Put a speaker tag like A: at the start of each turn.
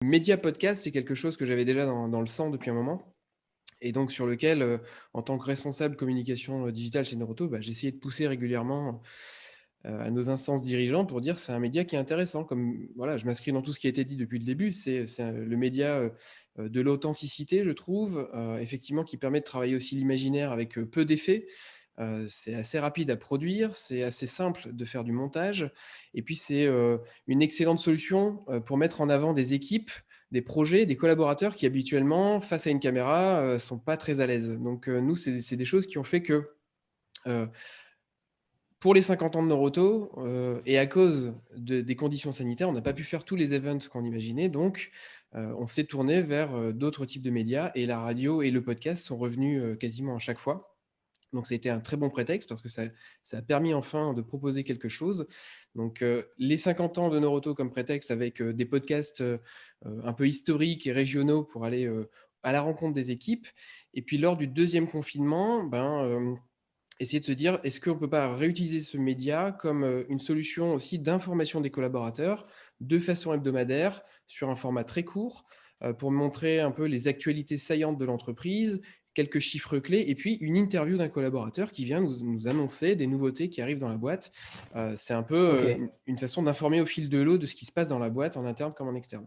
A: Média podcast, c'est quelque chose que j'avais déjà dans le sang depuis un moment et donc sur lequel, en tant que responsable communication, digitale chez Noroto, bah, j'ai essayé de pousser régulièrement, à nos instances dirigeantes pour dire: «C'est un média qui est intéressant». Comme voilà, je m'inscris dans tout ce qui a été dit depuis le début. C'est le média, de l'authenticité, je trouve, effectivement qui permet de travailler aussi l'imaginaire avec, peu d'effets. C'est assez rapide à produire, c'est assez simple de faire du montage et puis c'est, une excellente solution, pour mettre en avant des équipes, des projets, des collaborateurs qui habituellement, face à une caméra, sont pas très à l'aise. Donc, nous, c'est des choses qui ont fait que, heu, pour les 50 ans de Noroto, et à cause des conditions sanitaires, on n'a pas pu faire tous les events qu'on imaginait donc, on s'est tourné vers, d'autres types de médias et la radio et le podcast sont revenus, quasiment à chaque fois. Donc ça a été un très bon prétexte parce que ça a permis enfin de proposer quelque chose. Donc, les 50 ans de Noroto comme prétexte avec, des podcasts, un peu historiques et régionaux pour aller, à la rencontre des équipes et puis lors du deuxième confinement, ben, essayer de se dire: «Est-ce qu'on peut pas réutiliser ce média comme, une solution aussi d'information des collaborateurs de façon hebdomadaire sur un format très court?» Pour montrer un peu les actualités saillantes de l'entreprise, quelques chiffres clés et puis une interview d'un collaborateur qui vient nous annoncer des nouveautés qui arrivent dans la boîte. C'est un peu,
B: OK.
A: une façon d'informer au fil de l'eau de ce qui se passe dans la boîte en interne comme en externe.